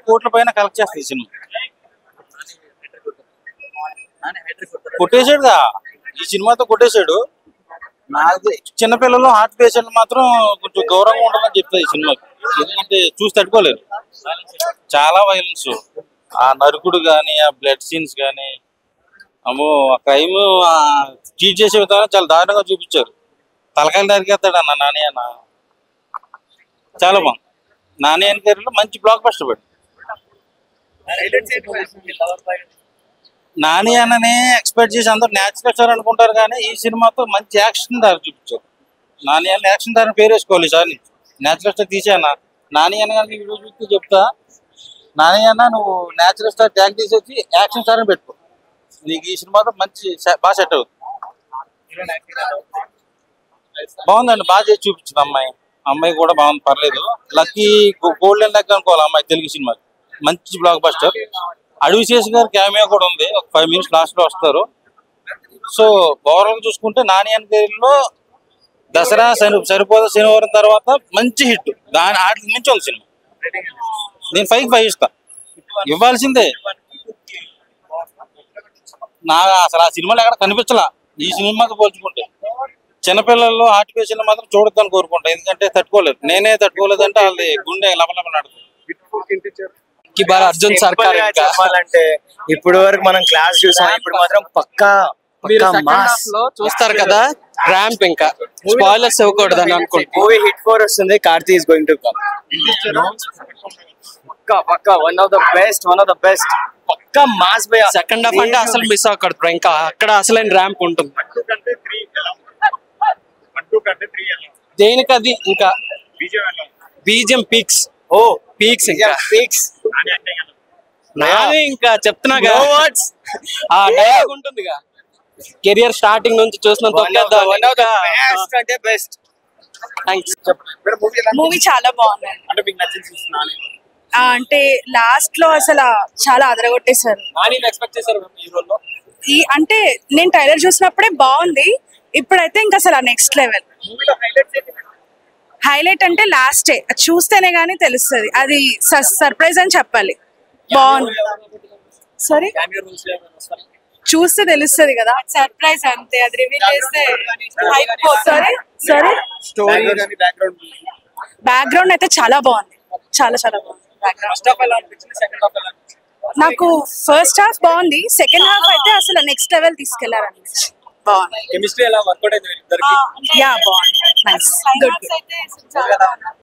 కోట్ల పైన కలెక్ట్ చేస్తుంది ఈ సినిమా. కొట్టేశాడుగా, ఈ సినిమాతో కొట్టేశాడు. నాకు చిన్నపిల్లలు హార్ట్ పేషెంట్లు మాత్రం కొంచెం దూరంగా ఉండాలని చెప్తాయి ఈ సినిమాకి, ఎందుకంటే చూసి తట్టుకోలేరు. చాలా వైలెన్స్, ఆ నరుకుడు కానీ, ఆ బ్లడ్ సీన్స్ కానీ, అమ్మో ఆ క్రైమ్ చీట్ చేసే విధానం చాలా దారుణంగా చూపించారు. తలకాయలు నరికేస్తాడు అన్న నాని అన్న, చాలా బాగుంది. నాని అన్న గారిలో మంచి బ్లాక్ బస్టర్ పడి. నాని అన్ననే ఎక్స్పెక్ట్ చేసి అందరు న్యాచురల్ స్టార్ అనుకుంటారు, కానీ ఈ సినిమాతో మంచి యాక్షన్ దారి చూపించారు. నాని అన్న యాక్షన్ దారిని పేరు వేసుకోవాలి సార్. న్యాచురల్ స్టార్ తీసేయన్న, నాని అన్న గారికి వీడియో చూస్తే చెప్తా, నాని అన్న నువ్వు న్యాచురల్ స్టార్ ట్యాగ్ తీసేసి యాక్షన్ స్టార్ అని పెట్టుకో, నీకు ఈ సినిమాతో మంచి బాగా సెట్ అవుతుంది. బాగుందండి, బాగా చేసి చూపించింది అమ్మాయి. అమ్మాయి కూడా బాగుంది, పర్లేదు. లక్కీ గోల్డెన్ లక్ అనుకోవాలి అమ్మాయి తెలుగు సినిమా, మంచి బ్లాక్ బస్టర్. అడవి శేష్ గారి క్యామియో కూడా ఉంది, ఒక 5 minutes లాస్ట్ లో వస్తారు. సో ఓవరాల్ చూసుకుంటే నాని అన్న పేరులో దసరా సరిపోదా శనివారం తర్వాత మంచి హిట్, దాని ఆటకి మించి ఉంది సినిమా. నేను 5/5 ఇస్తా, ఇవ్వాల్సిందే. నాకు అసలు ఆ సినిమాలో ఎక్కడ కనిపించలా ఈ సినిమాతో పోల్చుకుంటే. చిన్నపిల్లల్లో హార్ట్ పేషెంట్లు మాత్రం చూడొద్దని కోరుకుంటా, ఎందుకంటే తట్టుకోలేదు. నేనే తట్టుకోలేదంటే వాళ్ళ గుండె లబలబలాడుతుంది. అర్జున్ సర్కార్ చెప్పాలంటే ఇప్పుడు వరకు మనం క్లాస్ చూసాం, ఇప్పుడు మాత్రం పక్కా మాస్ చూస్తారు కదా. ర్యాంప్ ఇంకా స్పాయిలర్స్ ఇవ్వకూడదు అని అనుకుంటా. మూవీ హిట్ 4 వస్తుంది, Karthi is going to come. Pakka one of the best pakka mass by. Second half అంటే అసలు మిస్ అవ్వకూడదు, ఇంకా అక్కడ అసలైన ర్యాంప్ ఉంటుంది. దేనికి అది ఇంకా బీజిఎం పీక్స్ ఇంకా నాని ఇంకా చెప్తున్నా కదా, ఆ డైలాగ్ ఉంటుంది, కెరియర్ స్టార్టింగ్ నుంచి చూసిన బెస్ట్. మూవీ చాలా బాగుంది. అంటే లాస్ట్ లో అసలు చాలా అదరగొట్టేశారు. అంటే నేను ట్రైలర్ చూసినప్పుడే బాగుంది, ఇప్పుడైతే ఇంకా అసలు నెక్స్ట్ లెవెల్. హైలైట్ అంటే లాస్టే, చూస్తేనే గానీ తెలుస్తుంది, అది సర్ప్రైజ్ అని చెప్పాలి. బాగుంది, సరే చూస్తే తెలుస్తుంది కదా, సర్ప్రైజ్ అంతే, అది రివీల్ చేస్తే సరే. బ్యాక్గ్రౌండ్ అయితే చాలా బాగుంది, చాలా బాగుంది. నాకు ఫస్ట్ హాఫ్ బాగుంది, సెకండ్ హాఫ్ అయితే అసలు నెక్స్ట్ లెవెల్ తీసుకెళ్లారనిపించి బాగుంది. కెమిస్ట్రీ ఎలా వర్కౌట్ అయింది? బాగుంది, నైస్, గుడ్.